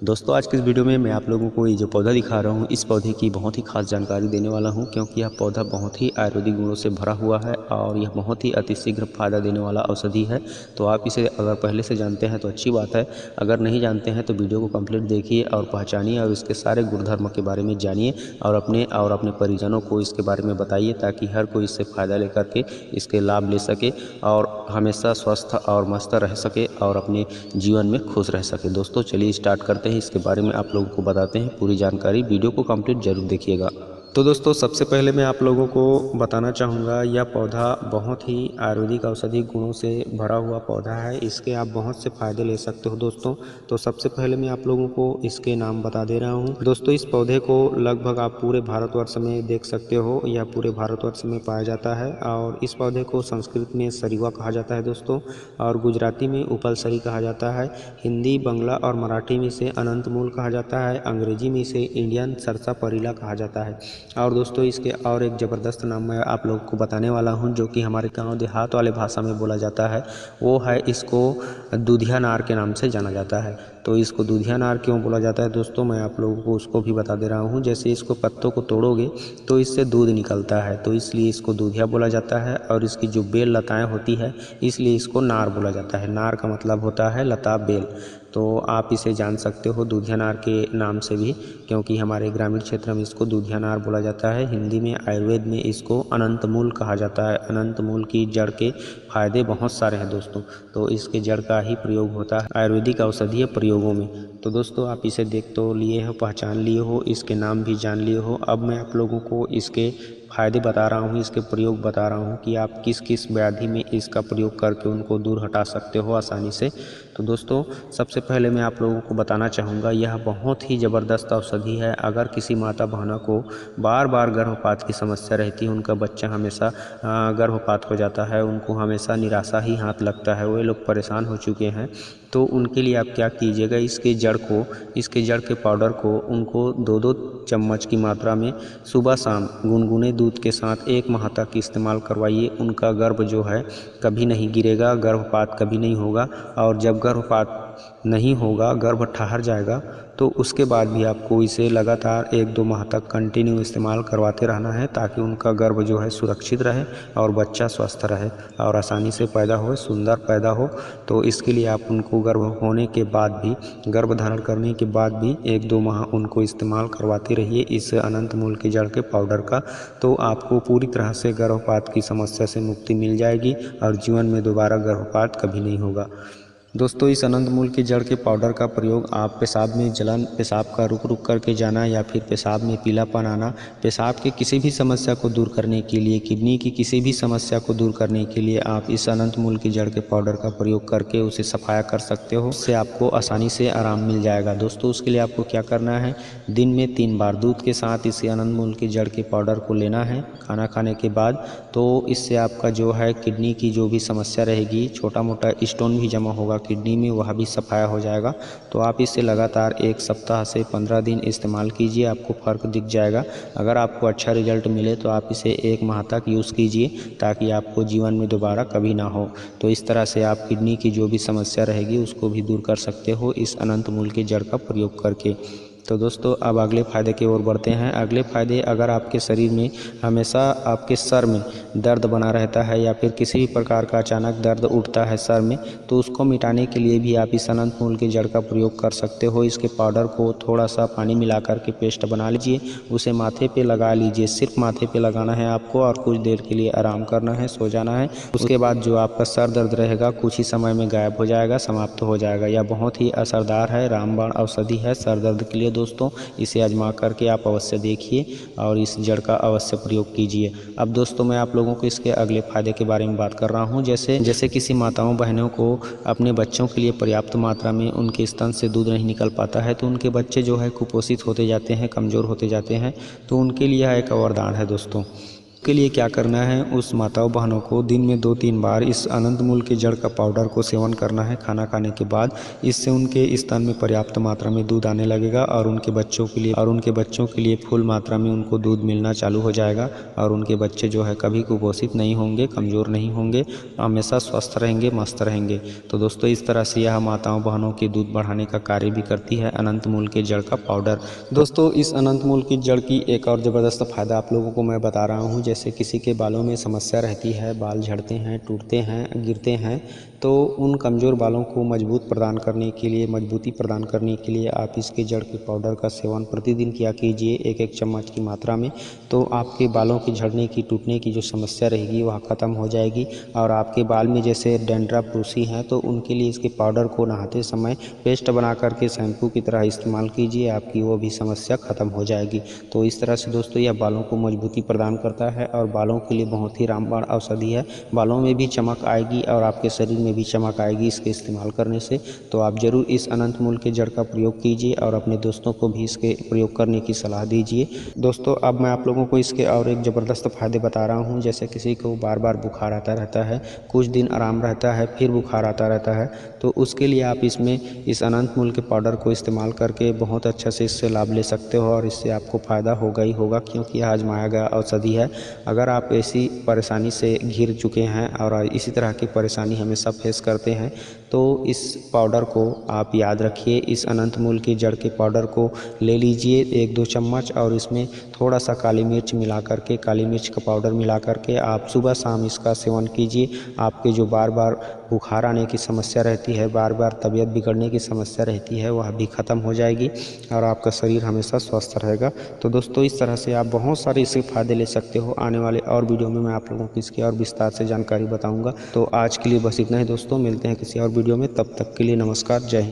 दोस्तों आज की इस वीडियो में मैं आप लोगों को ये जो पौधा दिखा रहा हूँ, इस पौधे की बहुत ही खास जानकारी देने वाला हूँ, क्योंकि यह पौधा बहुत ही आयुर्वेदिक गुणों से भरा हुआ है और यह बहुत ही अतिशीघ्र फायदा देने वाला औषधि है। तो आप इसे अगर पहले से जानते हैं तो अच्छी बात है, अगर नहीं जानते हैं तो वीडियो को कंप्लीट देखिए और पहचानिए और इसके सारे गुणधर्म के बारे में जानिए और अपने परिजनों को इसके बारे में बताइए, ताकि हर कोई इससे फ़ायदा लेकर के इसके लाभ ले सके और हमेशा स्वस्थ और मस्त रह सके और अपने जीवन में खुश रह सके। दोस्तों चलिए स्टार्ट करते हैं, इसके बारे में आप लोगों को बताते हैं पूरी जानकारी। वीडियो को कंप्लीट जरूर देखिएगा। तो दोस्तों सबसे पहले मैं आप लोगों को बताना चाहूँगा, यह पौधा बहुत ही आयुर्वेदिक औषधि गुणों से भरा हुआ पौधा है। इसके आप बहुत से फ़ायदे ले सकते हो दोस्तों। तो सबसे पहले मैं आप लोगों को इसके नाम बता दे रहा हूँ। दोस्तों इस पौधे को लगभग आप पूरे भारतवर्ष में देख सकते हो, यह पूरे भारतवर्ष में पाया जाता है। और इस पौधे को संस्कृत में सरिवा कहा जाता है दोस्तों, और गुजराती में उपलसरी कहा जाता है। हिंदी, बांग्ला और मराठी में इसे अनंत मूल कहा जाता है। अंग्रेजी में इसे इंडियन सरसापरीला कहा जाता है। और दोस्तों इसके और एक ज़बरदस्त नाम मैं आप लोगों को बताने वाला हूं, जो कि हमारे गांव देहात वाले भाषा में बोला जाता है। वो है, इसको दूधिया नार के नाम से जाना जाता है। तो इसको दूधिया नार क्यों बोला जाता है दोस्तों, मैं आप लोगों को उसको भी बता दे रहा हूँ। जैसे इसको पत्तों को तोड़ोगे तो इससे दूध निकलता है, तो इसलिए इसको दूधिया बोला जाता है। और इसकी जो बेल लताएँ होती है, इसलिए इसको नार बोला जाता है। नार का मतलब होता है लता, बेल। तो आप इसे जान सकते हो दूधिया नार के नाम से भी, क्योंकि हमारे ग्रामीण क्षेत्र में इसको दूधिया नार बोला जाता है। हिंदी में, आयुर्वेद में इसको अनंत मूल कहा जाता है। अनंत मूल की जड़ के फायदे बहुत सारे हैं दोस्तों, तो इसके जड़ का ही प्रयोग होता है आयुर्वेदिक औषधीय प्रयोगों में। तो दोस्तों आप इसे देख तो लिए हो, पहचान लिए हो, इसके नाम भी जान लिए हो। अब मैं आप लोगों को इसके फ़ायदे बता रहा हूँ, इसके प्रयोग बता रहा हूँ कि आप किस किस व्याधि में इसका प्रयोग करके उनको दूर हटा सकते हो आसानी से। तो दोस्तों सबसे पहले मैं आप लोगों को बताना चाहूँगा, यह बहुत ही ज़बरदस्त औषधि है। अगर किसी माता बहना को बार बार गर्भपात की समस्या रहती है, उनका बच्चा हमेशा गर्भपात हो जाता है, उनको हमेशा निराशा ही हाथ लगता है, वे लोग परेशान हो चुके हैं, तो उनके लिए आप क्या कीजिएगा, इसके जड़ के पाउडर को उनको 2-2 चम्मच की मात्रा में सुबह शाम गुनगुने दूध के साथ 1 माह तक इस्तेमाल करवाइए। उनका गर्भ जो है कभी नहीं गिरेगा, गर्भपात कभी नहीं होगा। और जब गर्भपात नहीं होगा, गर्भ ठहर जाएगा, तो उसके बाद भी आपको इसे लगातार 1-2 माह तक कंटिन्यू इस्तेमाल करवाते रहना है, ताकि उनका गर्भ जो है सुरक्षित रहे और बच्चा स्वस्थ रहे और आसानी से पैदा हो, सुंदर पैदा हो। तो इसके लिए आप उनको गर्भ होने के बाद भी, गर्भ धारण करने के बाद भी 1-2 माह उनको इस्तेमाल करवाते रहिए इस अनंत मूल के जड़ के पाउडर का। तो आपको पूरी तरह से गर्भपात की समस्या से मुक्ति मिल जाएगी और जीवन में दोबारा गर्भपात कभी नहीं होगा। दोस्तों इस अनंत मूल की जड़ के पाउडर का प्रयोग आप पेशाब में जलन, पेशाब का रुक रुक करके जाना या फिर पेशाब में पीलापन आना, पेशाब की किसी भी समस्या को दूर करने के लिए, किडनी की किसी भी समस्या को दूर करने के लिए आप इस अनंत मूल की जड़ के पाउडर का प्रयोग करके उसे सफाया कर सकते हो। उससे आपको आसानी से आराम मिल जाएगा। दोस्तों उसके लिए आपको क्या करना है, दिन में 3 बार दूध के साथ इस अनंत मूल की जड़ के पाउडर को लेना है खाना खाने के बाद। तो इससे आपका जो है किडनी की जो भी समस्या रहेगी, छोटा मोटा स्टोन भी जमा होगा किडनी में, वह भी सफाया हो जाएगा। तो आप इसे लगातार 1 सप्ताह से 15 दिन इस्तेमाल कीजिए, आपको फ़र्क दिख जाएगा। अगर आपको अच्छा रिजल्ट मिले तो आप इसे 1 माह तक यूज़ कीजिए, ताकि आपको जीवन में दोबारा कभी ना हो। तो इस तरह से आप किडनी की जो भी समस्या रहेगी उसको भी दूर कर सकते हो इस अनंत मूल की जड़ का प्रयोग करके। तो दोस्तों अब अगले फ़ायदे की ओर बढ़ते हैं। अगले फ़ायदे, अगर आपके शरीर में हमेशा आपके सर में दर्द बना रहता है या फिर किसी भी प्रकार का अचानक दर्द उठता है सर में, तो उसको मिटाने के लिए भी आप इस अनंत मूल की जड़ का प्रयोग कर सकते हो। इसके पाउडर को थोड़ा सा पानी मिला करके पेस्ट बना लीजिए, उसे माथे पे लगा लीजिए। सिर्फ माथे पे लगाना है आपको और कुछ देर के लिए आराम करना है, सो जाना है। उसके बाद जो आपका सर दर्द रहेगा कुछ ही समय में गायब हो जाएगा, समाप्त हो जाएगा। यह बहुत ही असरदार है, रामबाण औषधि है सर दर्द के लिए। दोस्तों इसे आजमा करके आप अवश्य देखिए और इस जड़ का अवश्य प्रयोग कीजिए। अब दोस्तों मैं आप लोगों को इसके अगले फायदे के बारे में बात कर रहा हूं। जैसे किसी माताओं बहनों को अपने बच्चों के लिए पर्याप्त मात्रा में उनके स्तन से दूध नहीं निकल पाता है, तो उनके बच्चे जो है कुपोषित होते जाते हैं, कमज़ोर होते जाते हैं, तो उनके लिए यह एक वरदान है दोस्तों। उसके लिए क्या करना है, उस माताओं बहनों को दिन में 2-3 बार इस अनंत मूल के जड़ का पाउडर को सेवन करना है खाना खाने के बाद। इससे उनके स्तन में पर्याप्त मात्रा में दूध आने लगेगा और उनके बच्चों के लिए फुल मात्रा में उनको दूध मिलना चालू हो जाएगा और उनके बच्चे जो है कभी कुपोषित नहीं होंगे, कमज़ोर नहीं होंगे, हमेशा स्वस्थ रहेंगे, मस्त रहेंगे। तो दोस्तों इस तरह से यह माताओं बहनों के दूध बढ़ाने का कार्य भी करती है अनंत मूल के जड़ का पाउडर। दोस्तों इस अनंत मूल की जड़ की एक और ज़बरदस्त फ़ायदा आप लोगों को मैं बता रहा हूँ। जैसे किसी के बालों में समस्या रहती है, बाल झड़ते हैं, टूटते हैं, गिरते हैं, तो उन कमज़ोर बालों को मजबूती प्रदान करने के लिए आप इसके जड़ के पाउडर का सेवन प्रतिदिन किया कीजिए 1-1 चम्मच की मात्रा में। तो आपके बालों की झड़ने की, टूटने की जो समस्या रहेगी वह ख़त्म हो जाएगी। और आपके बाल में जैसे डैंड्रफ, रूसी हैं तो उनके लिए इसके पाउडर को नहाते समय पेस्ट बना करके शैम्पू की तरह इस्तेमाल कीजिए, आपकी वो भी समस्या ख़त्म हो जाएगी। तो इस तरह से दोस्तों यह बालों को मजबूती प्रदान करता है और बालों के लिए बहुत ही रामबाण औषधि है। बालों में भी चमक आएगी और आपके शरीर में भी चमक आएगी इसके इस्तेमाल करने से। तो आप ज़रूर इस अनंत मूल के जड़ का प्रयोग कीजिए और अपने दोस्तों को भी इसके प्रयोग करने की सलाह दीजिए। दोस्तों अब मैं आप लोगों को इसके और एक ज़बरदस्त फ़ायदे बता रहा हूँ। जैसे किसी को बार बार बुखार आता रहता है, कुछ दिन आराम रहता है, फिर बुखार आता रहता है, तो उसके लिए आप इसमें इस अनंत मूल के पाउडर को इस्तेमाल करके बहुत अच्छा से इससे लाभ ले सकते हो और इससे आपको फ़ायदा होगा ही होगा, क्योंकि यह आजमाया गया औषधि है। अगर आप ऐसी परेशानी से घिर चुके हैं और इसी तरह की परेशानी हमेशा फेस करते हैं तो इस पाउडर को आप याद रखिए, इस अनंत मूल की जड़ के पाउडर को ले लीजिए 1-2 चम्मच और इसमें थोड़ा सा काली मिर्च मिला करके, काली मिर्च का पाउडर मिला करके आप सुबह शाम इसका सेवन कीजिए। आपके जो बार बार बुखार आने की समस्या रहती है, बार बार तबीयत बिगड़ने की समस्या रहती है, वह भी ख़त्म हो जाएगी और आपका शरीर हमेशा स्वस्थ रहेगा। तो दोस्तों इस तरह से आप बहुत सारे इससे फ़ायदे ले सकते हो। आने वाले और वीडियो में मैं आप लोगों को इसकी और विस्तार से जानकारी बताऊँगा। तो आज के लिए बस इतना ही दोस्तों, मिलते हैं किसी और वीडियो में, तब तक के लिए नमस्कार, जय हिंद।